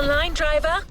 line, driver.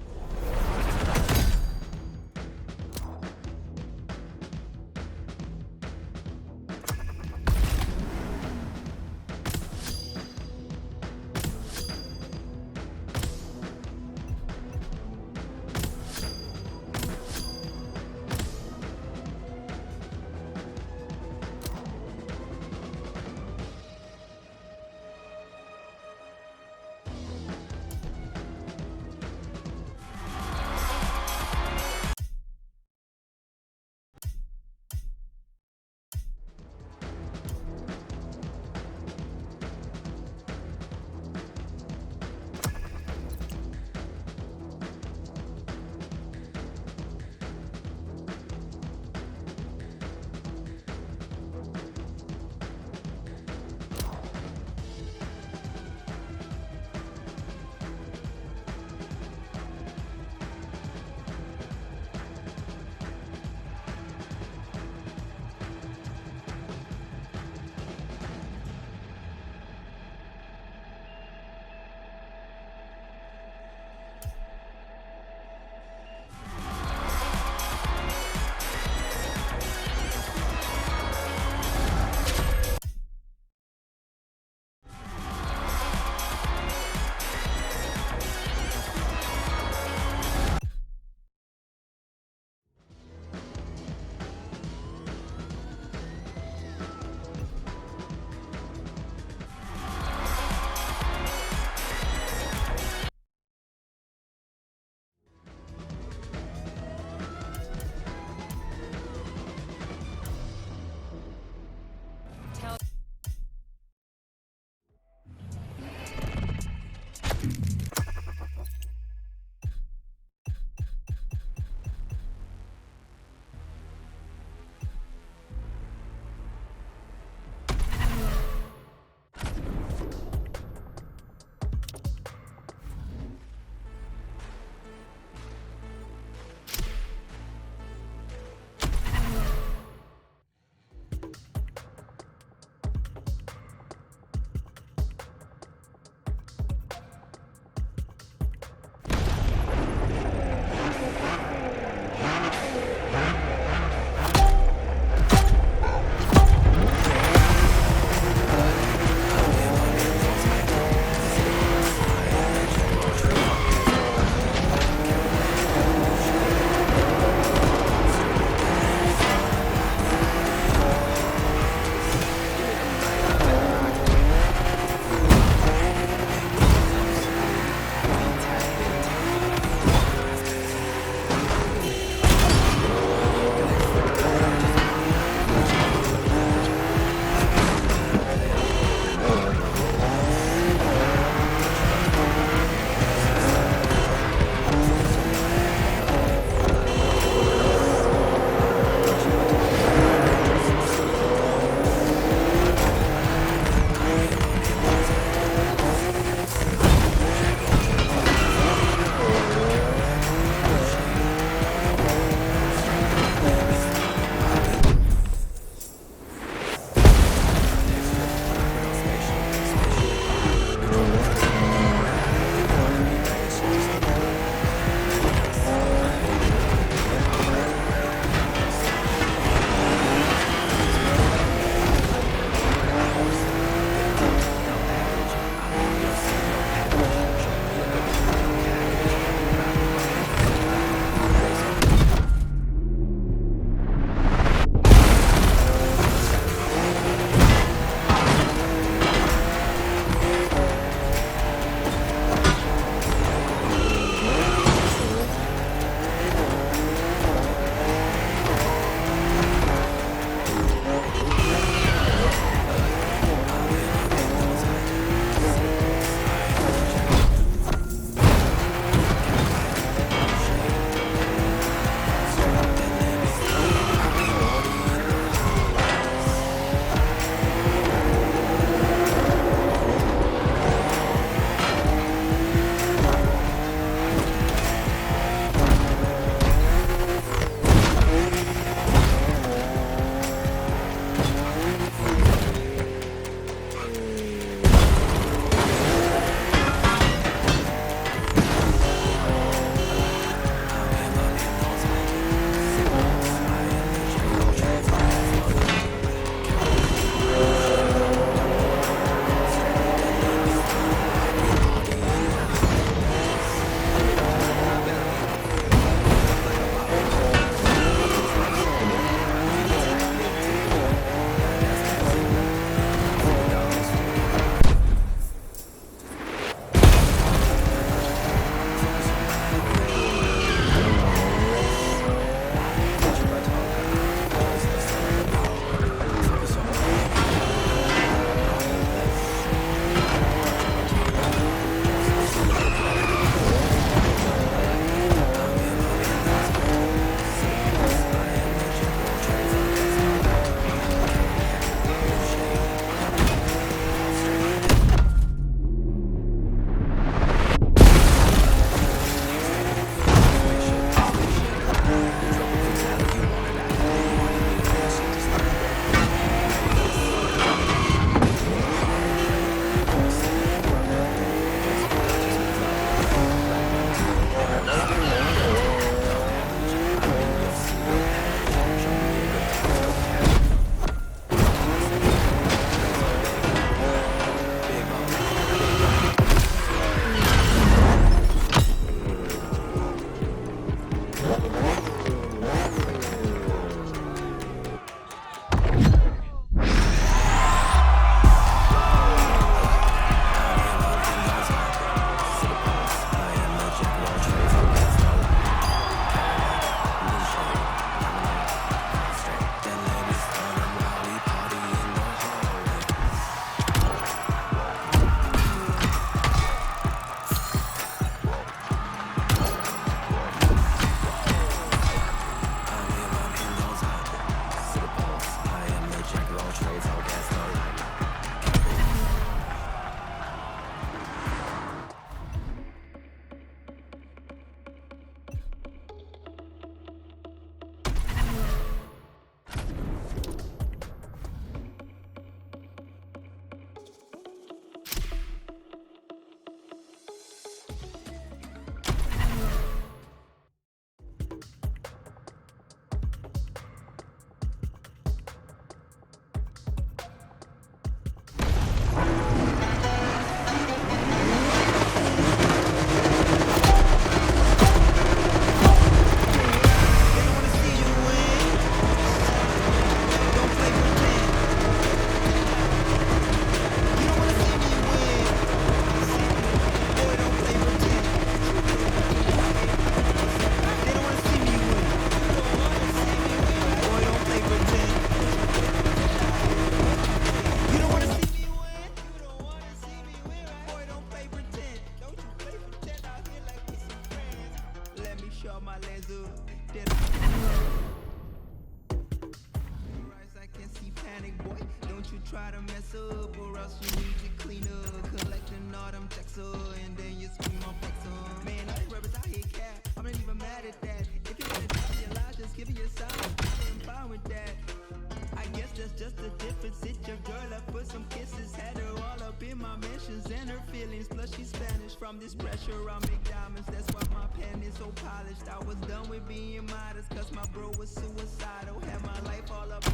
emotions and her feelings, plus she's Spanish. From this pressure I make diamonds, that's why my pen is so polished. I was done with being modest, cause my bro was suicidal. Had my life all up in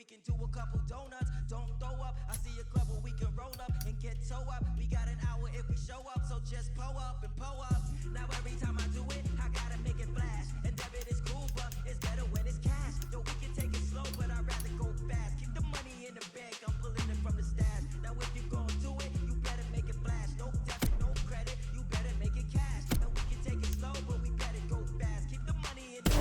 we can do a couple donuts, don't throw up. I see a club where we can roll up and get toe up. We got an hour if we show up, so just pull up and pull up. Now every time I do it, I gotta make it flash. And debit is cool, but it's better when it's cash. Yo, we can take it slow, but I'd rather go fast. Keep the money in the bank, I'm pulling it from the stash. Now if you gon' do it, you better make it flash. No debit, no credit, you better make it cash. Now we can take it slow, but we better go fast. Keep the money in the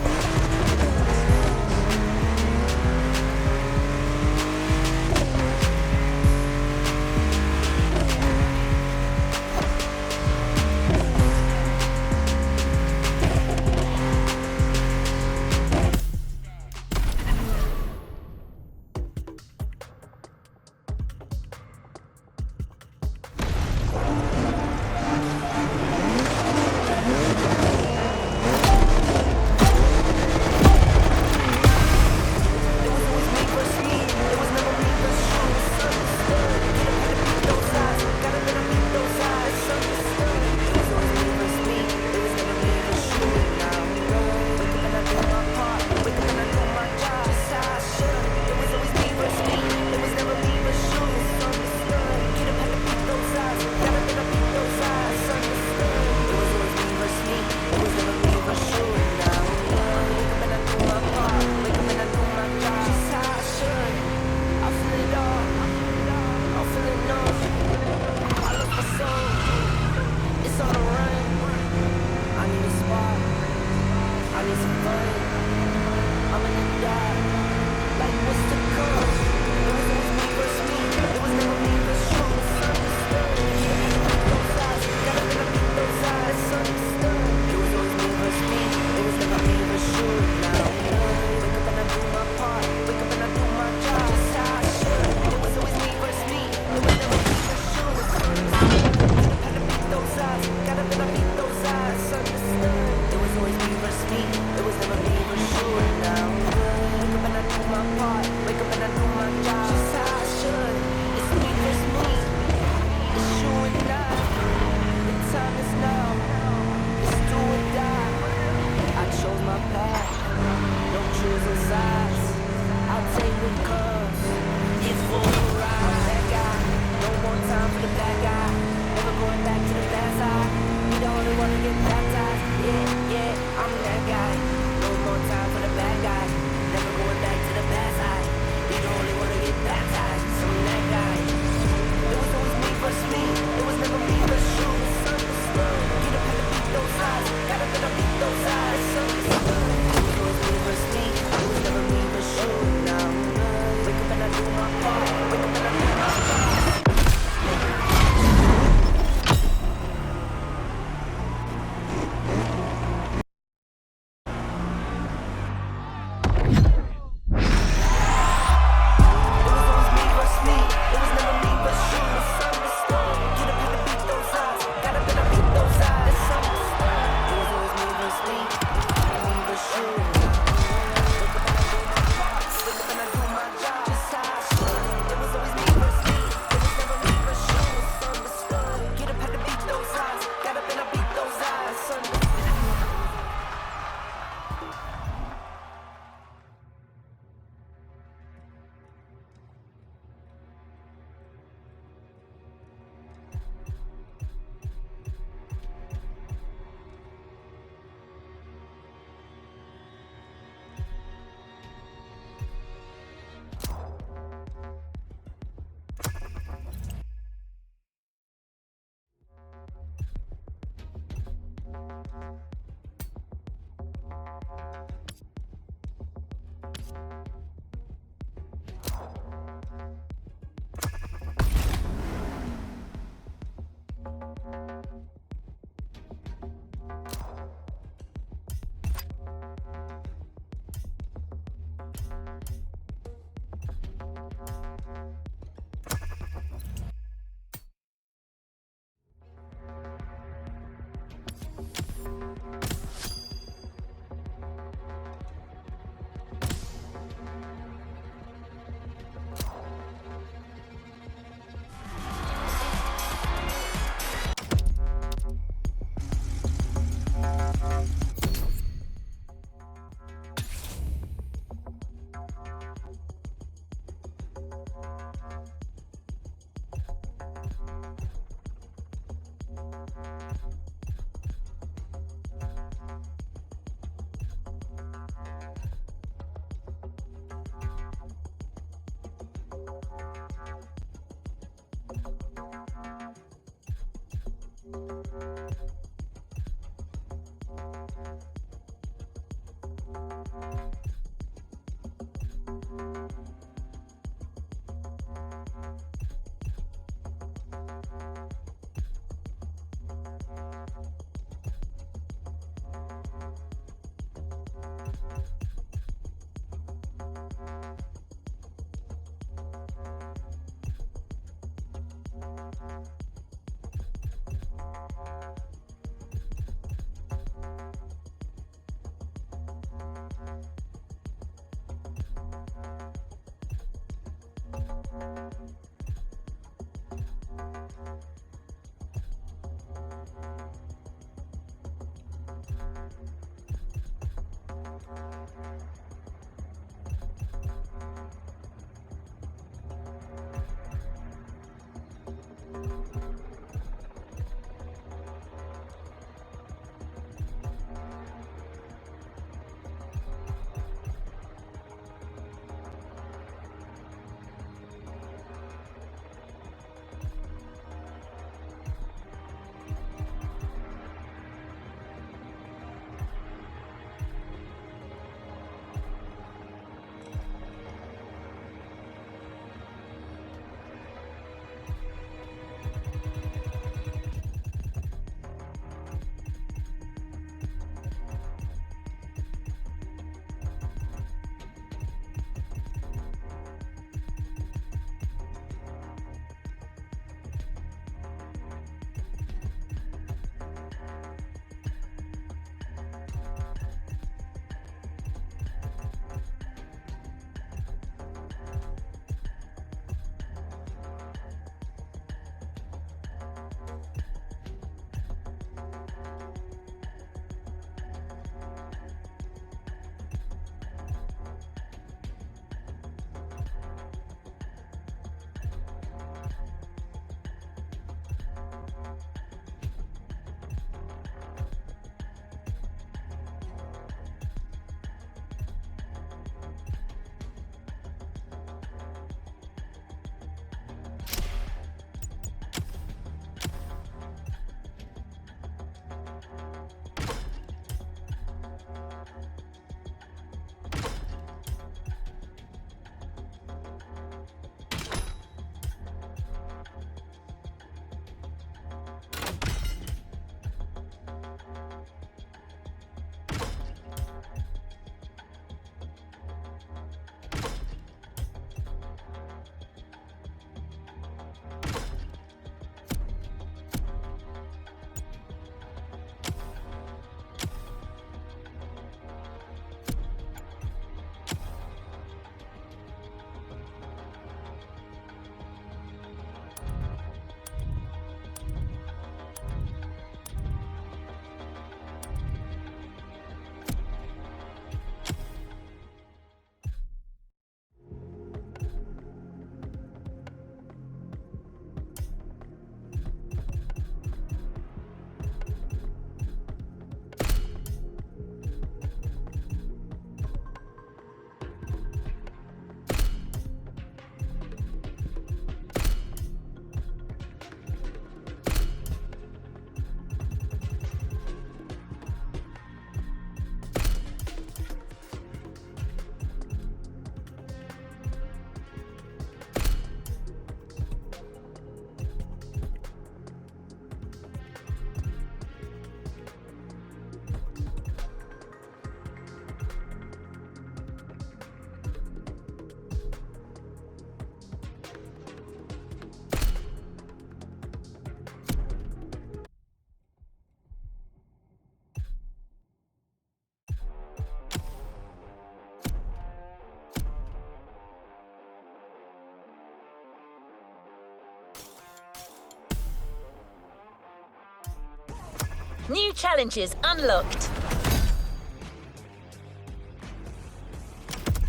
New challenges unlocked.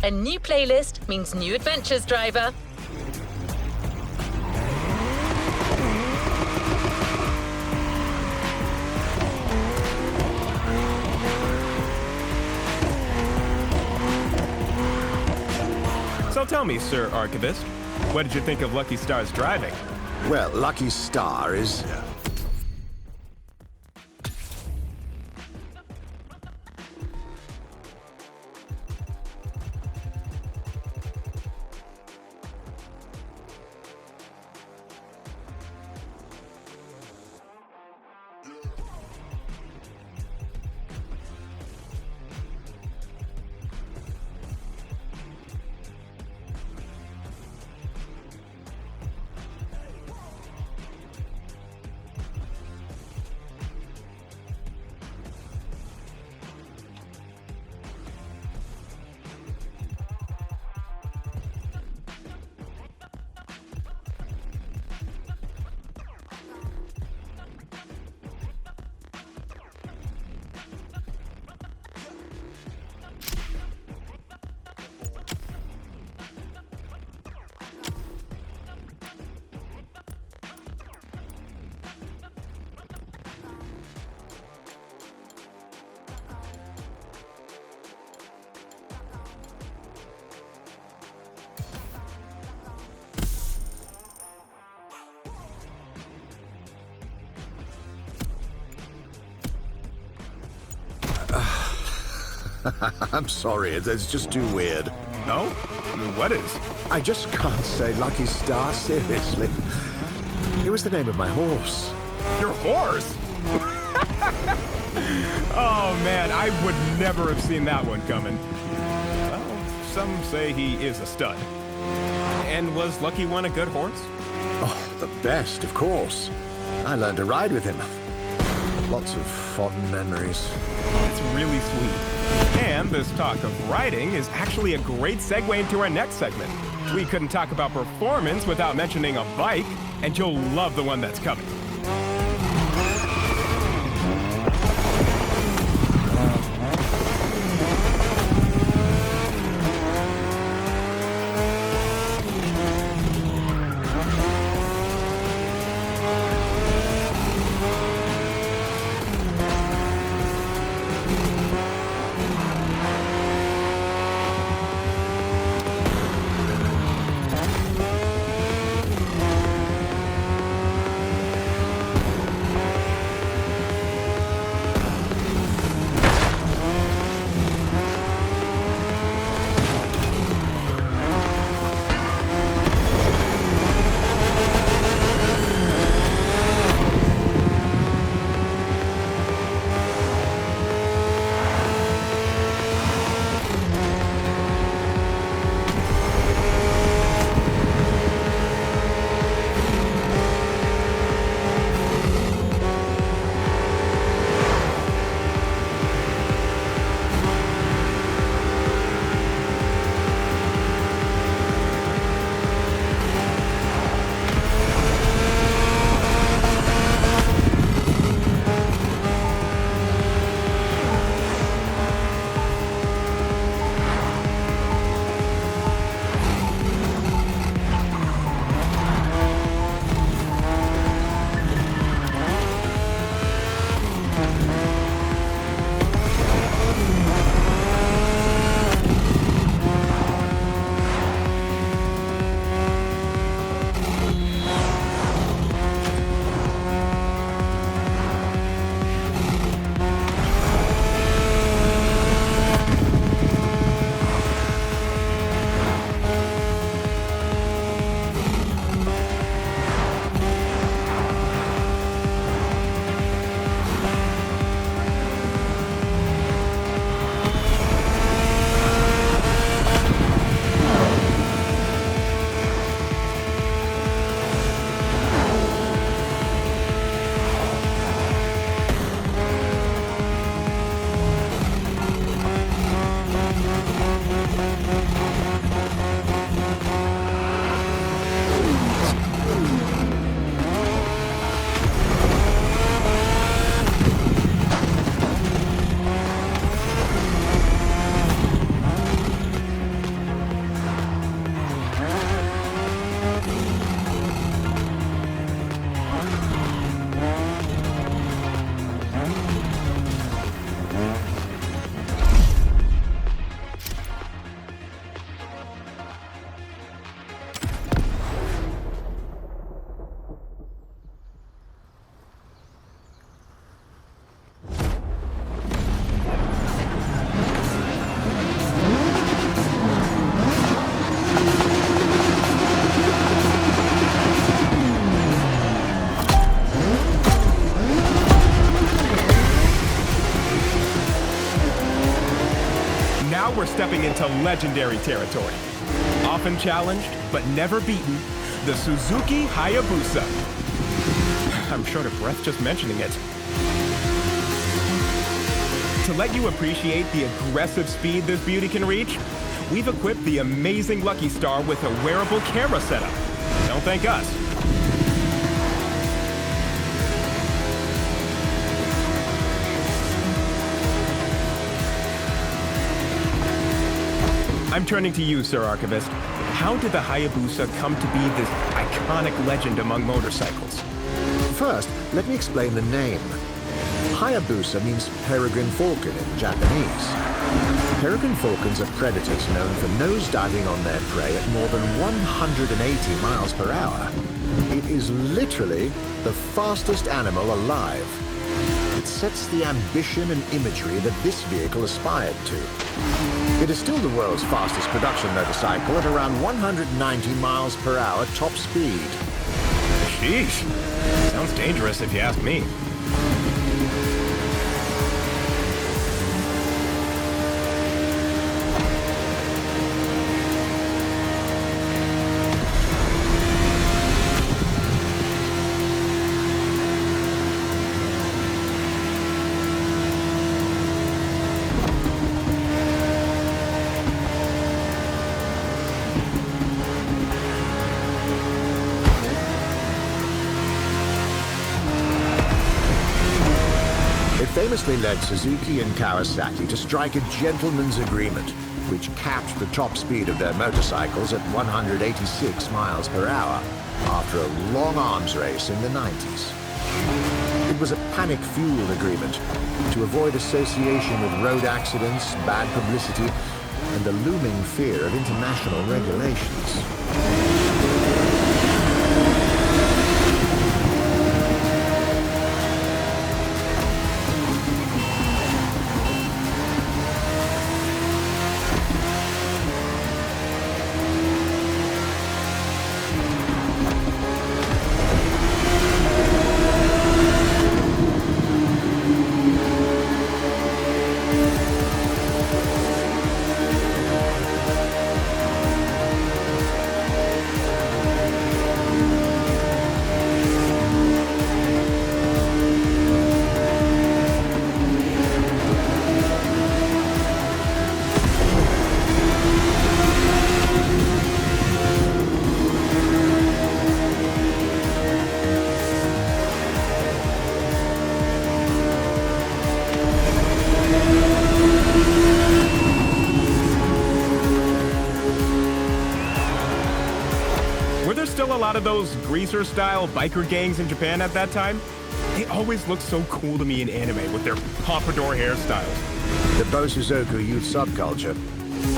A new playlist means new adventures, driver. So tell me, Sir Archivist, What did you think of Lucky Star's driving? Well, Lucky Star is... I'm sorry, it's just too weird. No? What is? I just can't say Lucky Star, seriously. It was the name of my horse. Your horse? Oh, man, I would never have seen that one coming. Well, some say he is a stud. And was Lucky One a good horse? Oh, the best, of course. I learned to ride with him. Lots of fond memories. It's really sweet. And this talk of riding is actually a great segue into our next segment. We couldn't talk about performance without mentioning a bike, and you'll love the one that's coming. into legendary territory. Often challenged, but never beaten, the Suzuki Hayabusa. I'm short of breath just mentioning it. To let you appreciate the aggressive speed this beauty can reach, we've equipped the amazing Lucky Star with a wearable camera setup. Don't thank us. I'm turning to you, Sir Archivist. How did the Hayabusa come to be this iconic legend among motorcycles? First, let me explain the name. Hayabusa means peregrine falcon in Japanese. Peregrine falcons are predators known for nosediving on their prey at more than 180 miles per hour. It is literally the fastest animal alive. It sets the ambition and imagery that this vehicle aspired to. It is still the world's fastest production motorcycle at around 190 miles per hour top speed. Sheesh. Sounds dangerous if you ask me. Famously led Suzuki and Kawasaki to strike a gentleman's agreement, which capped the top speed of their motorcycles at 186 miles per hour after a long arms race in the 90s. It was a panic-fueled agreement to avoid association with road accidents, bad publicity, and the looming fear of international regulations. A lot of those greaser-style biker gangs in Japan at that time? They always looked so cool to me in anime with their pompadour hairstyles. The Bosuzoku youth subculture,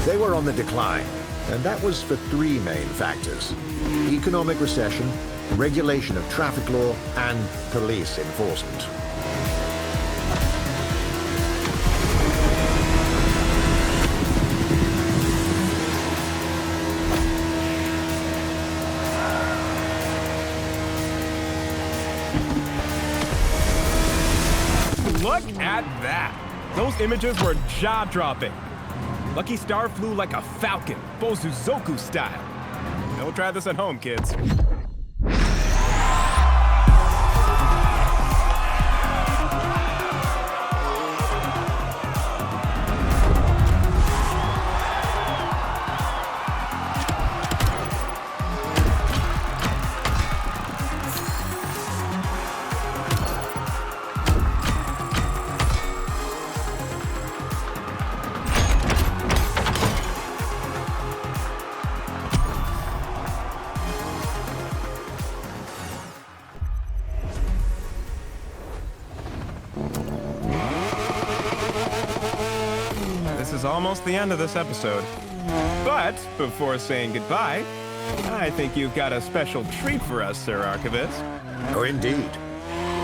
they were on the decline, and that was for three main factors: economic recession, regulation of traffic law, and police enforcement. Look at that! Those images were jaw-dropping. Lucky Star flew like a falcon, Bosuzoku style. Don't try this at home, kids. Almost the end of this episode. But before saying goodbye, I think you've got a special treat for us, Sir Archivist. Oh, indeed.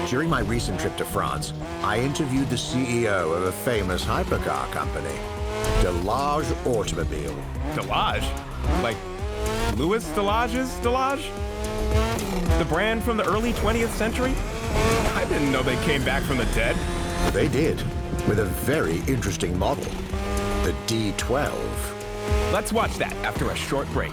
During my recent trip to France, I interviewed the CEO of a famous hypercar company, Delage Automobile. Delage? Like Louis Delage's Delage? The brand from the early 20th century? I didn't know they came back from the dead. They did, with a very interesting model. The D12. Let's watch that after a short break.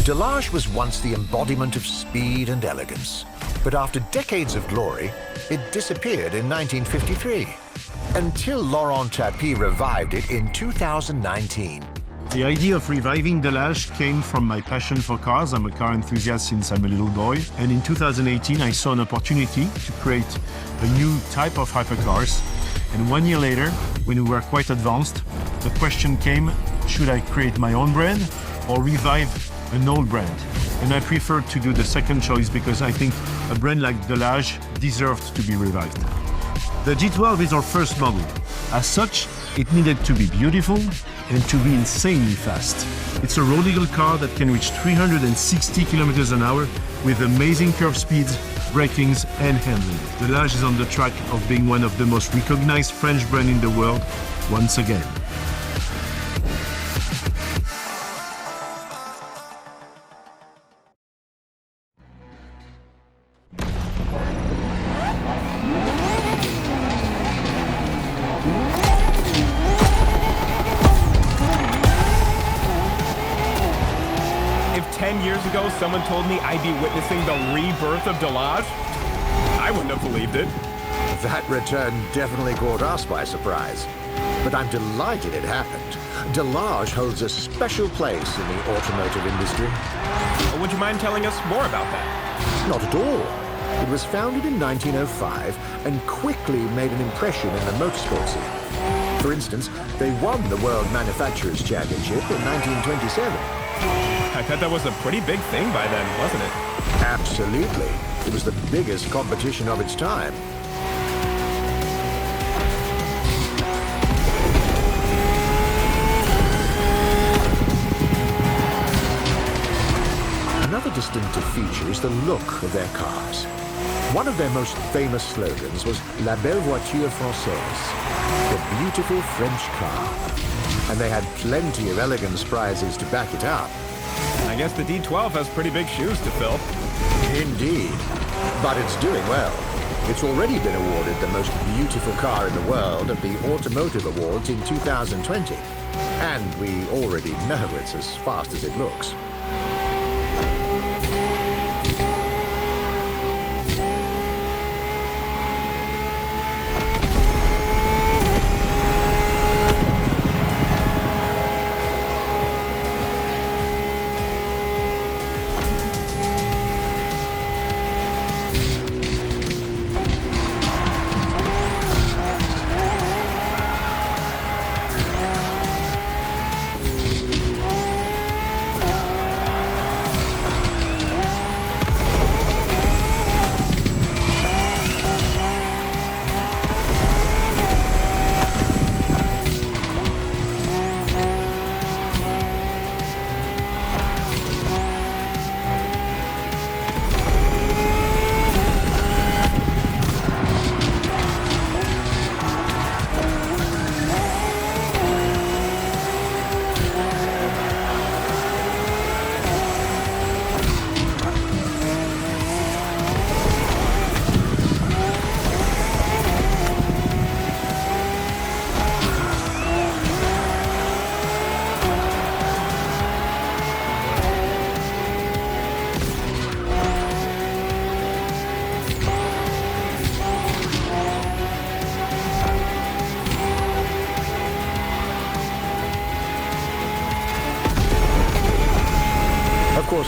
Delage was once the embodiment of speed and elegance, but after decades of glory, it disappeared in 1953, until Laurent Tapie revived it in 2019. The idea of reviving Delage came from my passion for cars. I'm a car enthusiast since I'm a little boy. And in 2018, I saw an opportunity to create a new type of hypercars. And 1 year later, when we were quite advanced, the question came, should I create my own brand or revive an old brand? And I preferred to do the second choice because I think a brand like Delage deserved to be revived. The D12 is our first model. As such, it needed to be beautiful and to be insanely fast. It's a road legal car that can reach 360 kilometers an hour with amazing curve speeds, brakings and handling. Delage is on the track of being one of the most recognized French brands in the world once again. If 10 years ago someone told me I'd be witnessing the rebirth of Delage, I wouldn't have believed it. That return definitely caught us by surprise. But I'm delighted it happened. Delage holds a special place in the automotive industry. Would you mind telling us more about that? Not at all. It was founded in 1905 and quickly made an impression in the motorsport scene. For instance, they won the World Manufacturers' Championship in 1927. I bet that was a pretty big thing by then, wasn't it? Absolutely. It was the biggest competition of its time. Another distinctive feature is the look of their cars. One of their most famous slogans was La belle voiture française, the beautiful French car. And they had plenty of elegance prizes to back it up. I guess the D12 has pretty big shoes to fill. Indeed. But it's doing well. It's already been awarded the most beautiful car in the world at the Automotive Awards in 2020. And we already know it's as fast as it looks.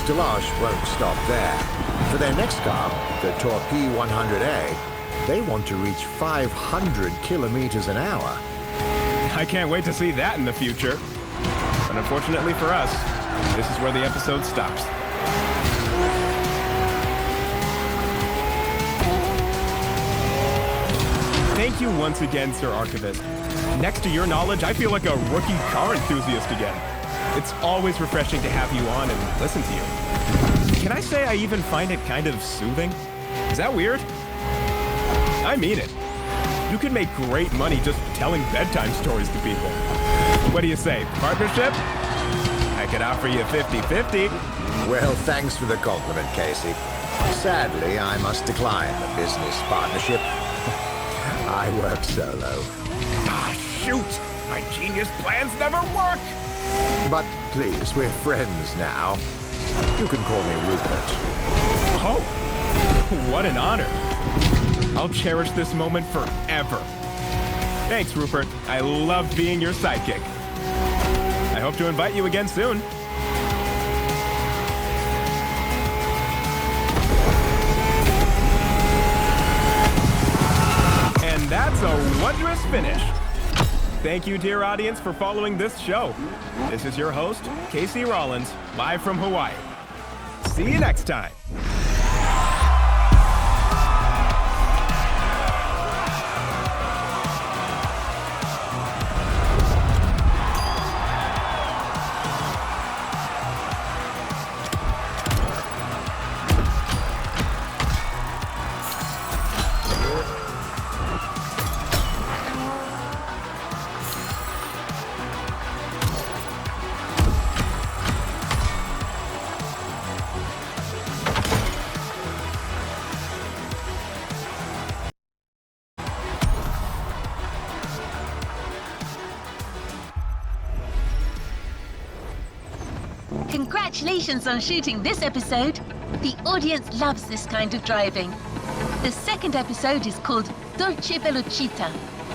Delage won't stop there. For their next car, the Torpille 100A, they want to reach 500 kilometers an hour. I can't wait to see that in the future. But unfortunately for us, this is where the episode stops. Thank you once again, Sir Archivist. Next to your knowledge, I feel like a rookie car enthusiast again. It's always refreshing to have you on and listen to you. Can I say I even find it kind of soothing? Is that weird? I mean it. You can make great money just telling bedtime stories to people. What do you say, partnership? I could offer you 50-50. Well, thanks for the compliment, Casey. Sadly, I must decline the business partnership. I work solo. Ah, shoot! My genius plans never work! But please, we're friends now. You can call me Rupert. Oh, what an honor. I'll cherish this moment forever. Thanks, Rupert. I love being your sidekick. I hope to invite you again soon. And that's a wondrous finish. Thank you, dear audience, for following this show. This is your host, Casey Rollins, live from Hawaii. See you next time. Congratulations on shooting this episode. The audience loves this kind of driving. The second episode is called Dolce Velocita,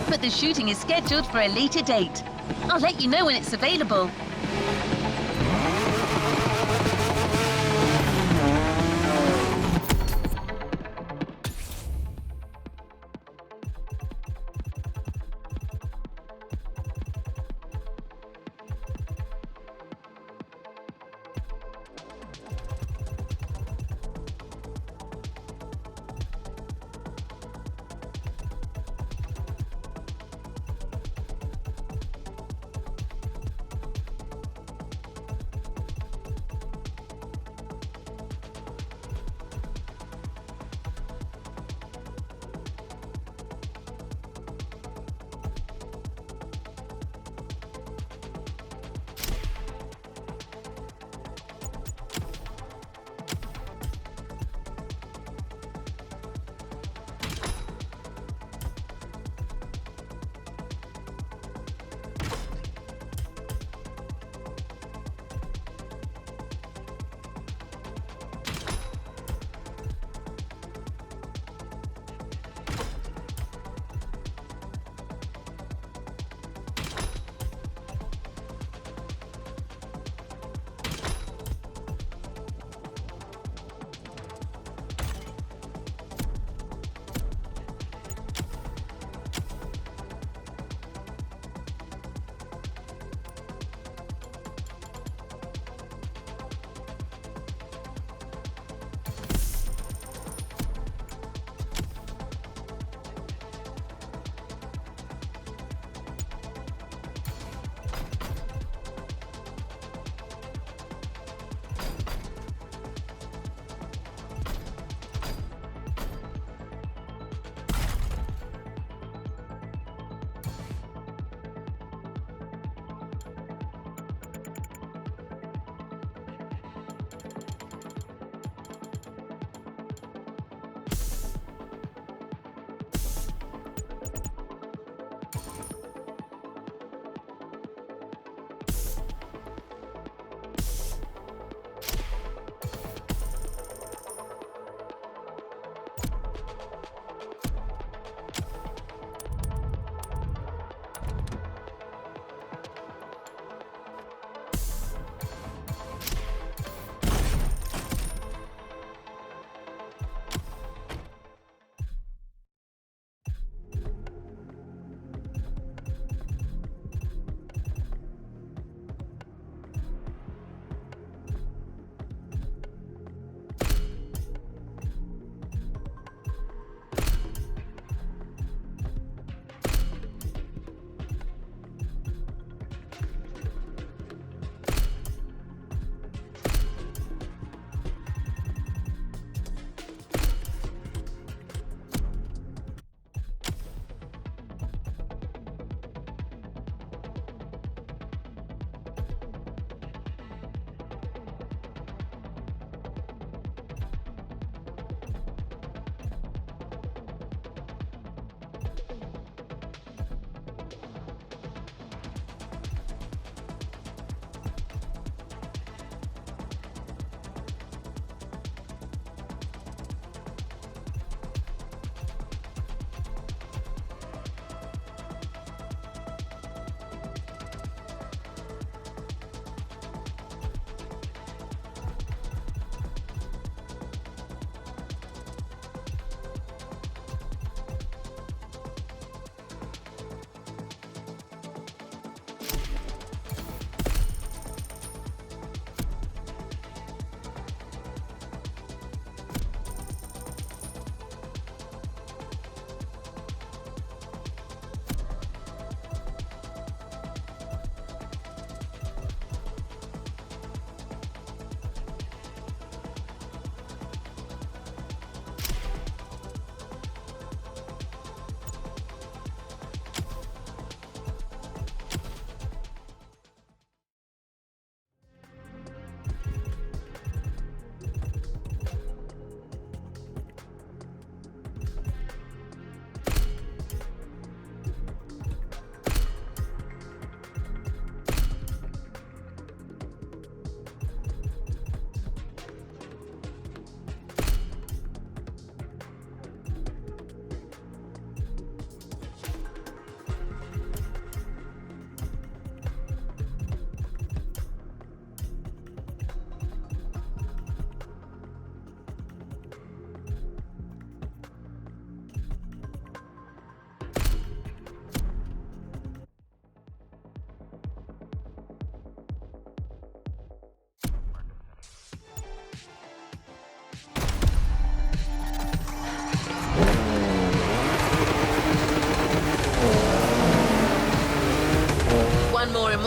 but the shooting is scheduled for a later date. I'll let you know when it's available.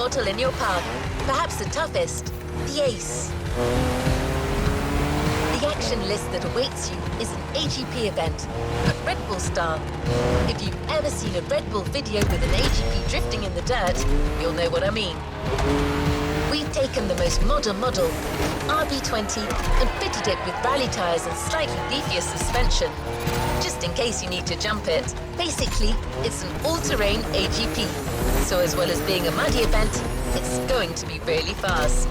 model in your path, perhaps the toughest, the Ace. The action list that awaits you is an AGP event, a Red Bull style. If you've ever seen a Red Bull video with an AGP drifting in the dirt, you'll know what I mean. We've taken the most modern model, RB20, and fitted it with rally tyres and slightly beefier suspension, just in case you need to jump it. Basically, it's an all-terrain AGP, so as well as being a muddy event, it's going to be really fast.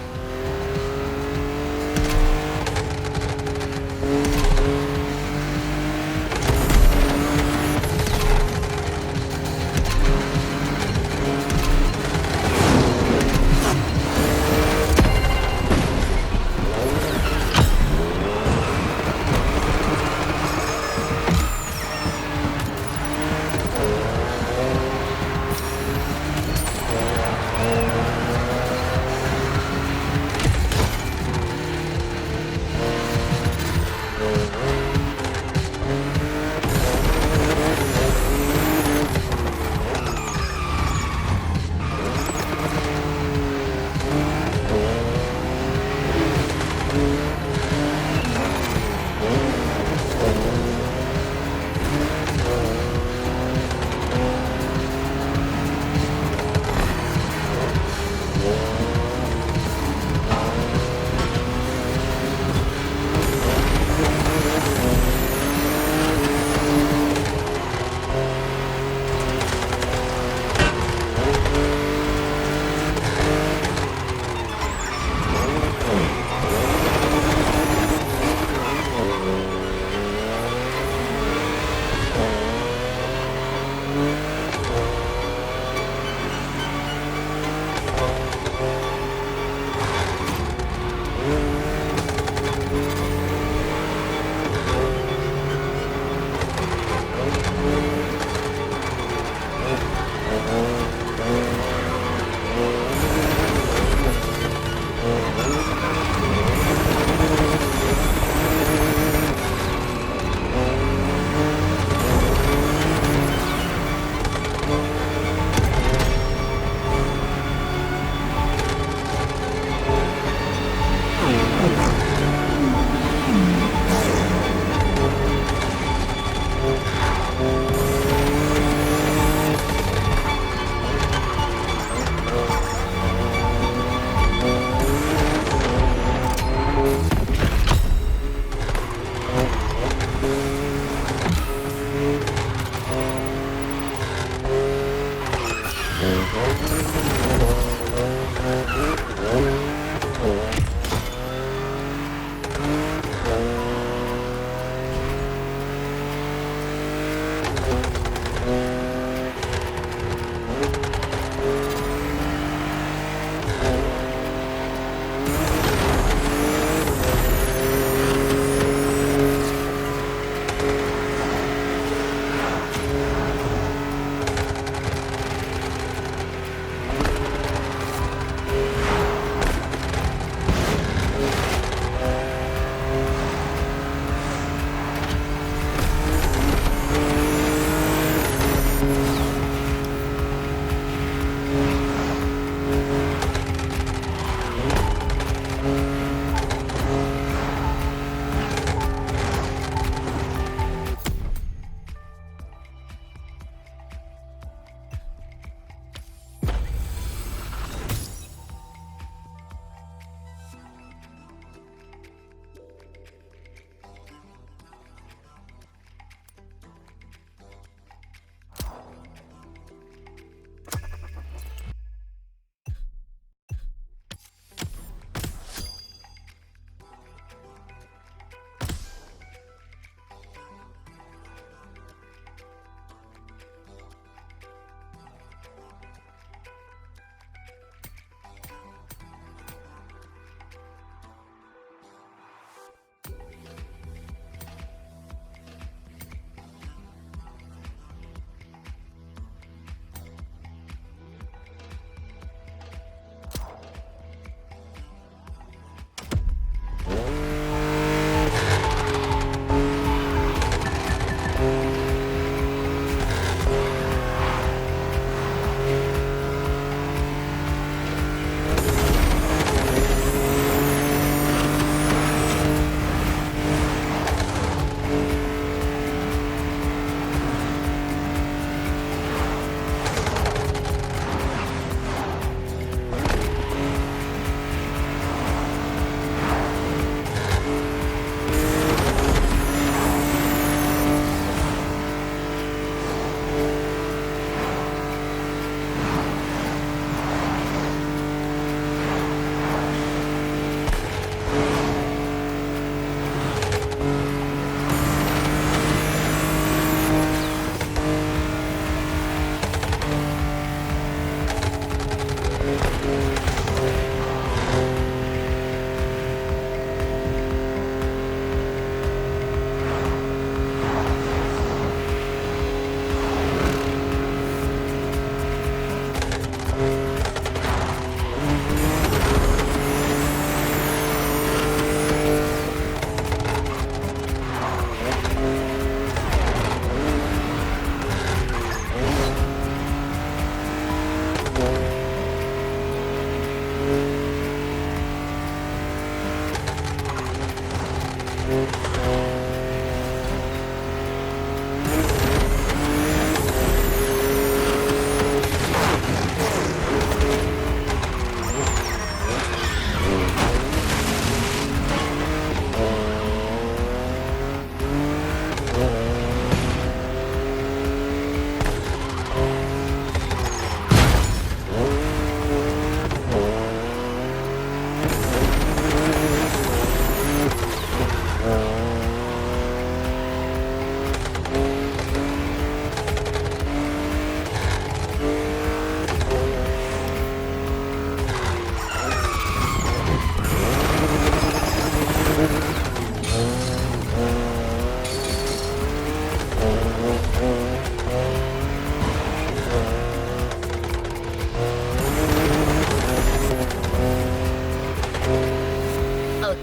I'll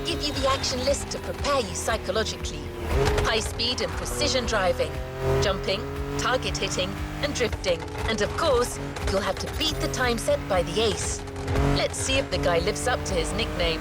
give you the action list to prepare you psychologically. High speed and precision driving, jumping, target hitting, and drifting. And of course, you'll have to beat the time set by the ace. Let's see if the guy lives up to his nickname.